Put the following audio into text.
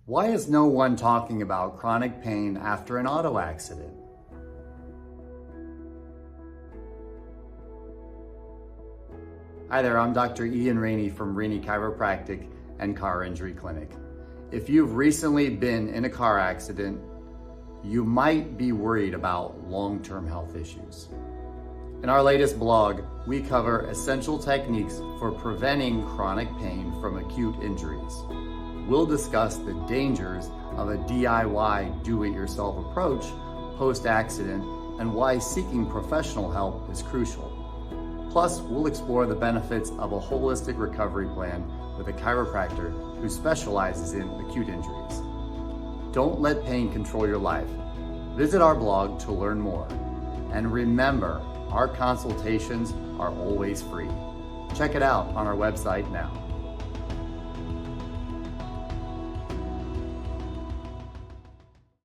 Why is no one talking about chronic pain after an auto accident? Hi there, I'm Dr. Ian Rainey from Rainey Chiropractic and Car Injury Clinic. If you've recently been in a car accident, you might be worried about long-term health issues. In our latest blog, we cover essential techniques for preventing chronic pain from acute injuries. We'll discuss the dangers of a DIY do-it-yourself approach post-accident and why seeking professional help is crucial. Plus, we'll explore the benefits of a holistic recovery plan with a chiropractor who specializes in acute injuries. Don't let pain control your life. Visit our blog to learn more. And remember, our consultations are always free. Check it out on our website now.